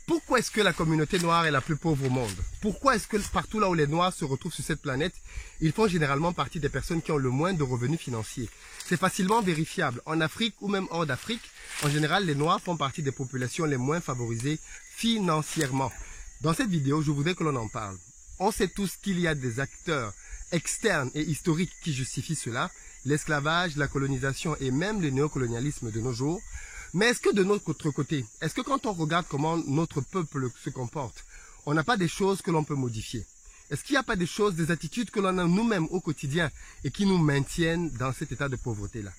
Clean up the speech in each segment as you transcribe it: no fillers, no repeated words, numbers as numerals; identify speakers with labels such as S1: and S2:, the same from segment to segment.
S1: Pourquoi est-ce que la communauté noire est la plus pauvre au monde? Pourquoi est-ce que partout là où les Noirs se retrouvent sur cette planète, ils font généralement partie des personnes qui ont le moins de revenus financiers? C'est facilement vérifiable. En Afrique ou même hors d'Afrique, en général, les Noirs font partie des populations les moins favorisées financièrement. Dans cette vidéo, je voudrais que l'on en parle. On sait tous qu'il y a des acteurs externes et historiques qui justifient cela, l'esclavage, la colonisation et même le néocolonialisme de nos jours. Mais est-ce que de notre côté, est-ce que quand on regarde comment notre peuple se comporte, on n'a pas des choses que l'on peut modifier? Est-ce qu'il n'y a pas des choses, des attitudes que l'on a nous-mêmes au quotidien et qui nous maintiennent dans cet état de pauvreté-là?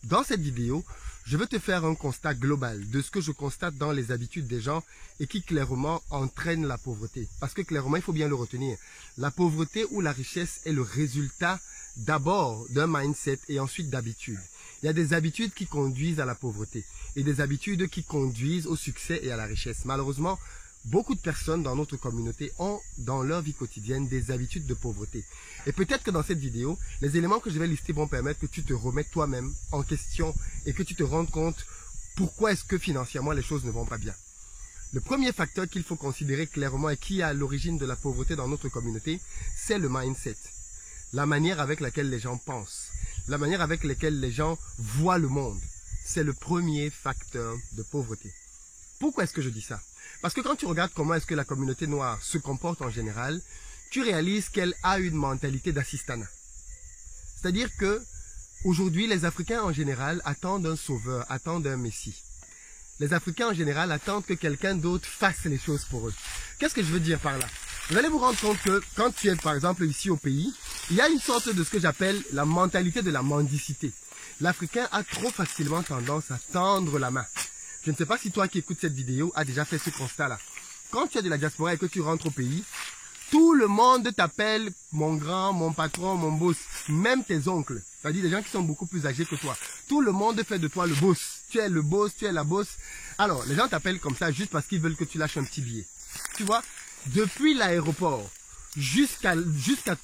S1: Dans cette vidéo, je veux te faire un constat global de ce que je constate dans les habitudes des gens et qui clairement entraînent la pauvreté. Parce que clairement, il faut bien le retenir. La pauvreté ou la richesse est le résultat d'abord d'un mindset et ensuite d'habitudes. Il y a des habitudes qui conduisent à la pauvreté et des habitudes qui conduisent au succès et à la richesse. Malheureusement, beaucoup de personnes dans notre communauté ont dans leur vie quotidienne des habitudes de pauvreté. Et peut-être que dans cette vidéo, les éléments que je vais lister vont permettre que tu te remettes toi-même en question et que tu te rendes compte pourquoi est-ce que financièrement les choses ne vont pas bien. Le premier facteur qu'il faut considérer clairement et qui est à l'origine de la pauvreté dans notre communauté, c'est le mindset. La manière avec laquelle les gens pensent, la manière avec laquelle les gens voient le monde. C'est le premier facteur de pauvreté. Pourquoi est-ce que je dis ça? Parce que quand tu regardes comment est-ce que la communauté noire se comporte en général, tu réalises qu'elle a une mentalité d'assistanat. C'est-à-dire que aujourd'hui, les Africains en général attendent un sauveur, attendent un messie. Les Africains en général attendent que quelqu'un d'autre fasse les choses pour eux. Qu'est-ce que je veux dire par là? Vous allez vous rendre compte que quand tu es par exemple ici au pays, il y a une sorte de ce que j'appelle la mentalité de la mendicité. L'Africain a trop facilement tendance à tendre la main. Je ne sais pas si toi qui écoutes cette vidéo as déjà fait ce constat-là. Quand tu es de la diaspora et que tu rentres au pays, tout le monde t'appelle mon grand, mon patron, mon boss, même tes oncles. C'est-à-dire des gens qui sont beaucoup plus âgés que toi. Tout le monde fait de toi le boss. Tu es le boss, tu es la boss. Alors, les gens t'appellent comme ça juste parce qu'ils veulent que tu lâches un petit billet. Tu vois, depuis l'aéroport jusqu'à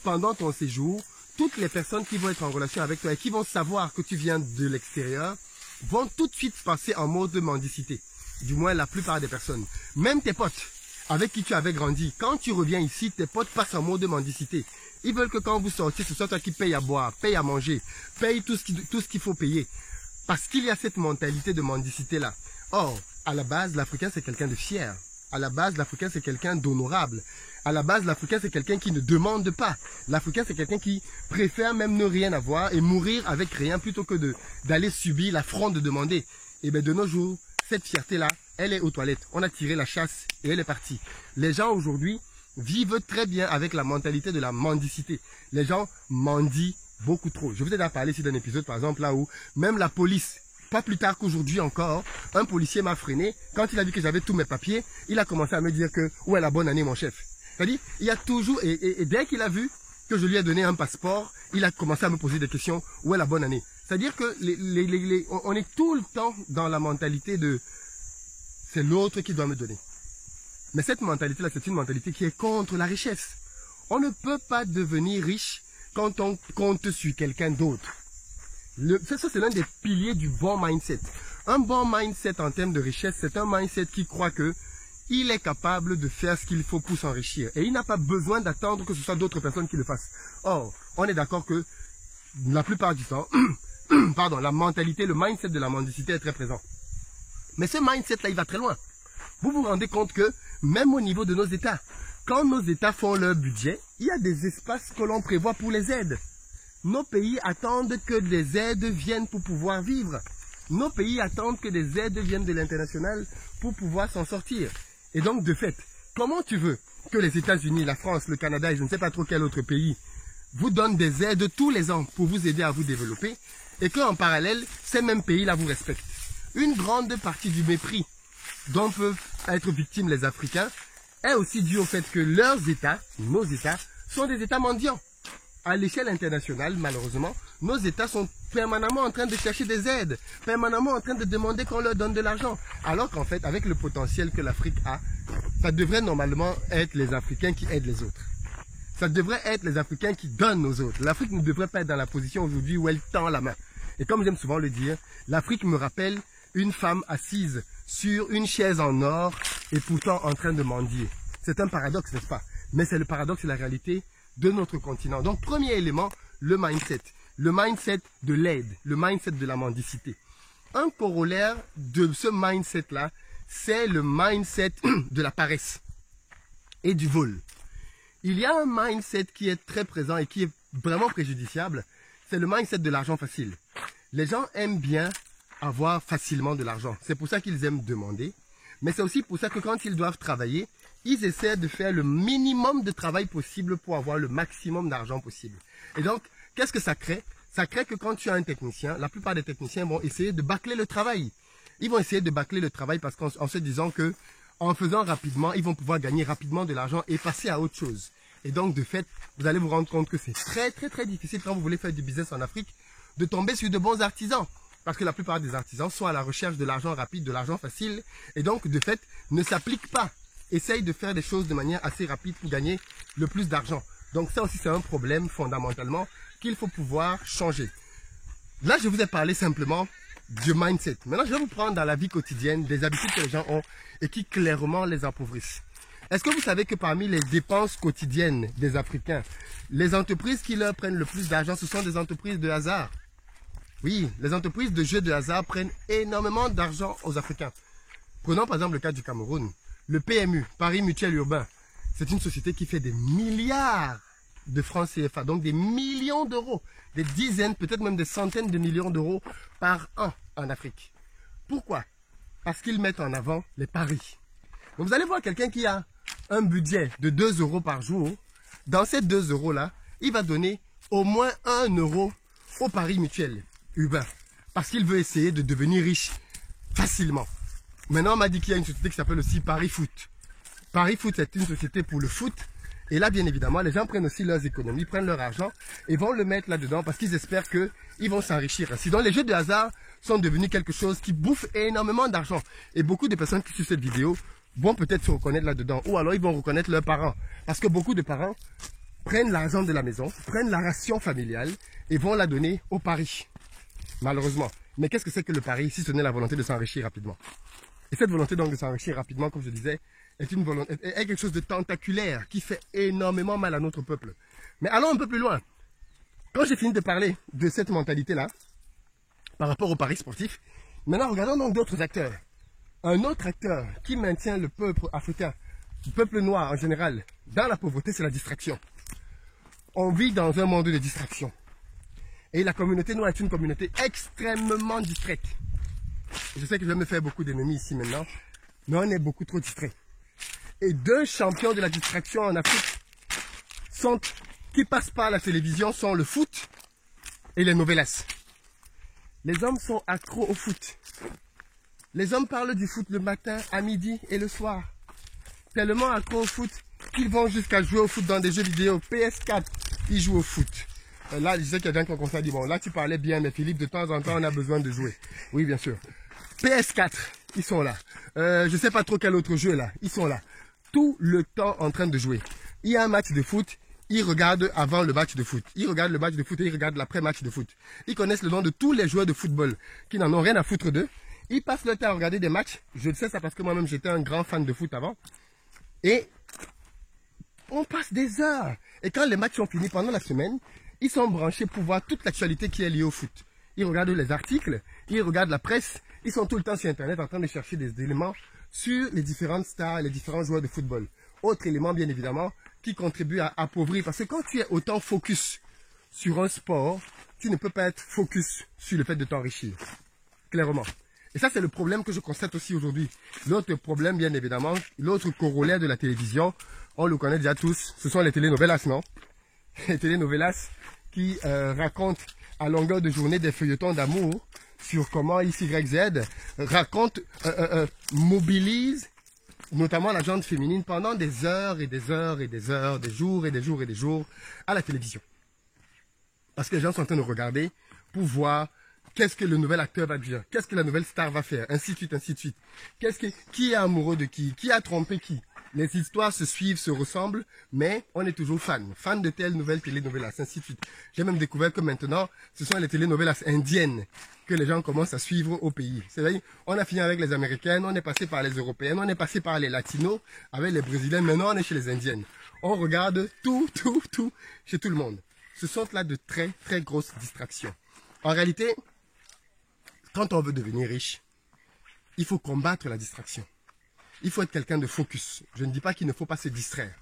S1: pendant ton séjour, toutes les personnes qui vont être en relation avec toi et qui vont savoir que tu viens de l'extérieur vont tout de suite passer en mode de mendicité. Du moins, la plupart des personnes. Même tes potes avec qui tu avais grandi, quand tu reviens ici, tes potes passent en mode de mendicité. Ils veulent que quand vous sortiez, ce soit toi qui paye à boire, paye à manger, paye tout ce qu'il faut payer. Parce qu'il y a cette mentalité de mendicité-là. Or, à la base, l'Africain, c'est quelqu'un de fier. À la base, l'Africain, c'est quelqu'un d'honorable. À la base, l'Africain, c'est quelqu'un qui ne demande pas. L'Africain, c'est quelqu'un qui préfère même ne rien avoir et mourir avec rien plutôt que d'aller subir l'affront de demander. Et bien, de nos jours, cette fierté-là, elle est aux toilettes. On a tiré la chasse et elle est partie. Les gens aujourd'hui vivent très bien avec la mentalité de la mendicité. Les gens mendient beaucoup trop. Je vous ai déjà parlé ici d'un épisode, par exemple, là où même la police, pas plus tard qu'aujourd'hui encore, un policier m'a freiné. Quand il a vu que j'avais tous mes papiers, il a commencé à me dire que « Où est la bonne année, mon chef ?» C'est-à-dire, il y a toujours, et dès qu'il a vu que je lui ai donné un passeport, il a commencé à me poser des questions « Où est la bonne année ?» C'est-à-dire que on est tout le temps dans la mentalité de « C'est l'autre qui doit me donner ». Mais cette mentalité-là, c'est une mentalité qui est contre la richesse. On ne peut pas devenir riche quand on compte sur quelqu'un d'autre. Ça, c'est l'un des piliers du bon mindset. Un bon mindset en termes de richesse, c'est un mindset qui croit que il est capable de faire ce qu'il faut pour s'enrichir. Et il n'a pas besoin d'attendre que ce soit d'autres personnes qui le fassent. Or, on est d'accord que la plupart du temps, pardon, la mentalité, le mindset de la mendicité est très présent. Mais ce mindset-là, il va très loin. Vous vous rendez compte que même au niveau de nos États, quand nos États font leur budget, il y a des espaces que l'on prévoit pour les aides. Nos pays attendent que des aides viennent pour pouvoir vivre. Nos pays attendent que des aides viennent de l'international pour pouvoir s'en sortir. Et donc, de fait, comment tu veux que les États-Unis, la France, le Canada et je ne sais pas trop quel autre pays vous donnent des aides tous les ans pour vous aider à vous développer et qu'en parallèle, ces mêmes pays-là vous respectent? Une grande partie du mépris dont peuvent être victimes les Africains est aussi due au fait que leurs États, nos États, sont des États mendiants. À l'échelle internationale, malheureusement, nos États sont permanemment en train de chercher des aides, permanemment en train de demander qu'on leur donne de l'argent. Alors qu'en fait, avec le potentiel que l'Afrique a, ça devrait normalement être les Africains qui aident les autres. Ça devrait être les Africains qui donnent aux autres. L'Afrique ne devrait pas être dans la position aujourd'hui où elle tend la main. Et comme j'aime souvent le dire, l'Afrique me rappelle une femme assise sur une chaise en or et pourtant en train de mendier. C'est un paradoxe, n'est-ce pas? Mais c'est le paradoxe et la réalité de notre continent. Donc, premier élément, le mindset. Le mindset de l'aide, le mindset de la mendicité. Un corollaire de ce mindset-là, c'est le mindset de la paresse et du vol. Il y a un mindset qui est très présent et qui est vraiment préjudiciable, c'est le mindset de l'argent facile. Les gens aiment bien avoir facilement de l'argent. C'est pour ça qu'ils aiment demander. Mais c'est aussi pour ça que quand ils doivent travailler, ils essaient de faire le minimum de travail possible pour avoir le maximum d'argent possible. Et donc, qu'est-ce que ça crée? Ça crée que quand tu as un technicien, la plupart des techniciens vont essayer de bâcler le travail. Ils vont essayer de bâcler le travail parce qu'en se disant que en faisant rapidement, ils vont pouvoir gagner rapidement de l'argent et passer à autre chose. Et donc, de fait, vous allez vous rendre compte que c'est très difficile quand vous voulez faire du business en Afrique de tomber sur de bons artisans. Parce que la plupart des artisans sont à la recherche de l'argent rapide, de l'argent facile. Et donc, de fait, ne s'appliquent pas. Essayent de faire des choses de manière assez rapide pour gagner le plus d'argent. Donc, ça aussi, c'est un problème fondamentalement qu'il faut pouvoir changer. Là, je vous ai parlé simplement du mindset. Maintenant, je vais vous prendre dans la vie quotidienne des habitudes que les gens ont et qui clairement les appauvrissent. Est-ce que vous savez que parmi les dépenses quotidiennes des Africains, les entreprises qui leur prennent le plus d'argent, ce sont des entreprises de hasard? Oui, les entreprises de jeux de hasard prennent énormément d'argent aux Africains. Prenons par exemple le cas du Cameroun. Le PMU, Paris Mutuel Urbain, c'est une société qui fait des milliards de francs CFA, donc des millions d'euros, des dizaines, peut-être même des centaines de millions d'euros par an en Afrique. Pourquoi? Parce qu'ils mettent en avant les paris. Donc vous allez voir quelqu'un qui a un budget de 2 euros par jour. Dans ces 2 euros-là, il va donner au moins 1 euro au Paris Mutuel Urbain. Parce qu'il veut essayer de devenir riche facilement. Maintenant, on m'a dit qu'il y a une société qui s'appelle aussi Paris Foot. Paris Foot, c'est une société pour le foot. Et là, bien évidemment, les gens prennent aussi leurs économies, prennent leur argent et vont le mettre là-dedans parce qu'ils espèrent qu'ils vont s'enrichir. Sinon, les jeux de hasard sont devenus quelque chose qui bouffe énormément d'argent. Et beaucoup de personnes qui suivent cette vidéo vont peut-être se reconnaître là-dedans. Ou alors, ils vont reconnaître leurs parents. Parce que beaucoup de parents prennent l'argent de la maison, prennent la ration familiale et vont la donner au pari. Malheureusement. Mais qu'est-ce que c'est que le pari si ce n'est la volonté de s'enrichir rapidement? Et cette volonté donc de s'enrichir rapidement, comme je disais, est quelque chose de tentaculaire qui fait énormément mal à notre peuple. Mais allons un peu plus loin. Quand j'ai fini de parler de cette mentalité-là, par rapport au pari sportif, maintenant regardons donc d'autres acteurs. Un autre acteur qui maintient le peuple africain, le peuple noir en général, dans la pauvreté, c'est la distraction. On vit dans un monde de distraction. Et la communauté noire est une communauté extrêmement distraite. Je sais que je vais me faire beaucoup d'ennemis ici maintenant, mais on est beaucoup trop distrait. Et 2 champions de la distraction en Afrique qui passent par la télévision sont le foot et les novelas. Les hommes sont accros au foot. Les hommes parlent du foot le matin, à midi et le soir. Tellement accros au foot qu'ils vont jusqu'à jouer au foot dans des jeux vidéo. PS4, ils jouent au foot. Là, je sais qu'il y a des gens qui ont commencé à dire, bon, là tu parlais bien, mais Philippe, de temps en temps, on a besoin de jouer. Oui, bien sûr. PS4, ils sont là. Je sais pas trop quel autre jeu là, ils sont là. Tout le temps en train de jouer. Il y a un match de foot, ils regardent avant le match de foot. Ils regardent le match de foot et ils regardent l'après-match de foot. Ils connaissent le nom de tous les joueurs de football qui n'en ont rien à foutre d'eux. Ils passent le temps à regarder des matchs. Je le sais ça parce que moi-même j'étais un grand fan de foot avant. Et on passe des heures. Et quand les matchs sont finis pendant la semaine, ils sont branchés pour voir toute l'actualité qui est liée au foot. Ils regardent les articles, ils regardent la presse, ils sont tout le temps sur Internet en train de chercher des éléments sur les différentes stars, les différents joueurs de football. Autre élément, bien évidemment, qui contribue à appauvrir. Parce que quand tu es autant focus sur un sport, tu ne peux pas être focus sur le fait de t'enrichir. Clairement. Et ça, c'est le problème que je constate aussi aujourd'hui. L'autre problème, bien évidemment, l'autre corollaire de la télévision, on le connaît déjà tous, ce sont les télénovelas, non? Les télénovelas qui racontent à longueur de journée des feuilletons d'amour sur comment XYZ raconte, mobilise notamment la gente féminine pendant des heures et des heures et des heures, des jours et des jours et des jours à la télévision. Parce que les gens sont en train de regarder pour voir qu'est-ce que le nouvel acteur va dire, qu'est-ce que la nouvelle star va faire, ainsi de suite, ainsi de suite. Qui est amoureux de qui a trompé qui. Les histoires se suivent, se ressemblent, mais on est toujours fan de telle nouvelle télénovelas, ainsi de suite. J'ai même découvert que maintenant, ce sont les télénovelas indiennes que les gens commencent à suivre au pays. C'est-à-dire, on a fini avec les Américaines, on est passé par les Européennes, on est passé par les Latinos, avec les Brésiliens, maintenant on est chez les Indiennes. On regarde tout chez tout le monde. Ce sont là de très grosses distractions. En réalité, quand on veut devenir riche, il faut combattre la distraction. Il faut être quelqu'un de focus. Je ne dis pas qu'il ne faut pas se distraire.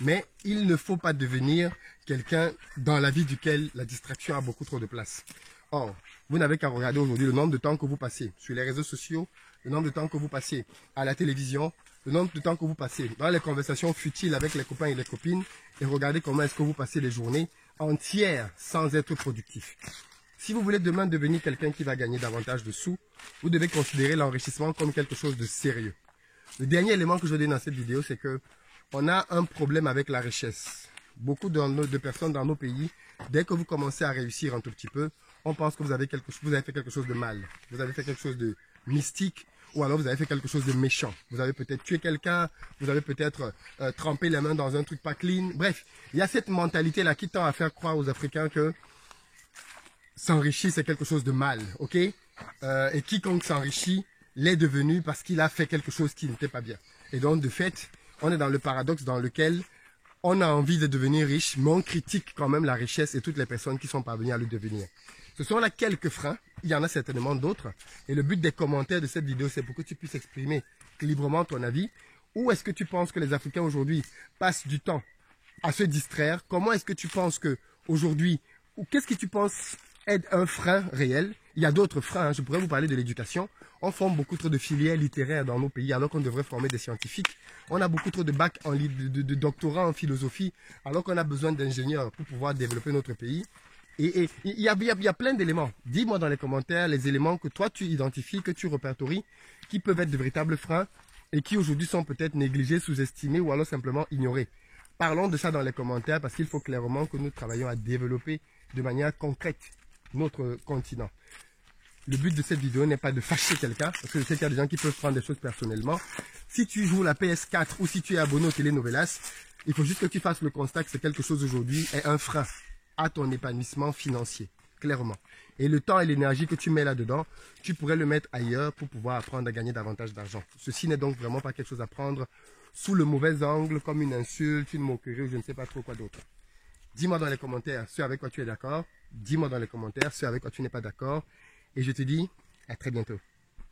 S1: Mais il ne faut pas devenir quelqu'un dans la vie duquel la distraction a beaucoup trop de place. Or, vous n'avez qu'à regarder aujourd'hui le nombre de temps que vous passez sur les réseaux sociaux, le nombre de temps que vous passez à la télévision, le nombre de temps que vous passez dans les conversations futiles avec les copains et les copines, et regardez comment est-ce que vous passez les journées entières sans être productif. Si vous voulez demain devenir quelqu'un qui va gagner davantage de sous, vous devez considérer l'enrichissement comme quelque chose de sérieux. Le dernier élément que je veux donner dans cette vidéo, c'est que on a un problème avec la richesse. Beaucoup de personnes dans nos pays, dès que vous commencez à réussir un tout petit peu, on pense que vous avez fait quelque chose de mal. Vous avez fait quelque chose de mystique, ou alors vous avez fait quelque chose de méchant. Vous avez peut-être tué quelqu'un, vous avez peut-être trempé les mains dans un truc pas clean. Bref, il y a cette mentalité-là qui tend à faire croire aux Africains que s'enrichir, c'est quelque chose de mal, ok? Et quiconque s'enrichit l'est devenu parce qu'il a fait quelque chose qui n'était pas bien. Et donc, de fait, on est dans le paradoxe dans lequel on a envie de devenir riche, mais on critique quand même la richesse et toutes les personnes qui sont parvenues à le devenir. Ce sont là quelques freins, il y en a certainement d'autres. Et le but des commentaires de cette vidéo, c'est pour que tu puisses exprimer librement ton avis. Où est-ce que tu penses que les Africains aujourd'hui passent du temps à se distraire? Comment est-ce que tu penses que aujourd'hui, ou qu'est-ce que tu penses être un frein réel? Il y a d'autres freins, hein. Je pourrais vous parler de l'éducation. On forme beaucoup trop de filières littéraires dans nos pays alors qu'on devrait former des scientifiques. On a beaucoup trop de bacs de doctorats en philosophie alors qu'on a besoin d'ingénieurs pour pouvoir développer notre pays. Et il y a plein d'éléments. Dis-moi dans les commentaires les éléments que toi tu identifies, que tu répertories, qui peuvent être de véritables freins et qui aujourd'hui sont peut-être négligés, sous-estimés ou alors simplement ignorés. Parlons de ça dans les commentaires parce qu'il faut clairement que nous travaillions à développer de manière concrète notre continent. Le but de cette vidéo n'est pas de fâcher quelqu'un, parce que je sais qu'il y a des gens qui peuvent prendre des choses personnellement. Si tu joues la PS4 ou si tu es abonné aux télénovelas, il faut juste que tu fasses le constat que c'est quelque chose aujourd'hui est un frein à ton épanouissement financier, clairement. Et le temps et l'énergie que tu mets là-dedans, tu pourrais le mettre ailleurs pour pouvoir apprendre à gagner davantage d'argent. Ceci n'est donc vraiment pas quelque chose à prendre sous le mauvais angle, comme une insulte, une moquerie ou je ne sais pas trop quoi d'autre. Dis-moi dans les commentaires ce avec quoi tu es d'accord. Dis-moi dans les commentaires ce avec quoi tu n'es pas d'accord. Et je te dis à très bientôt.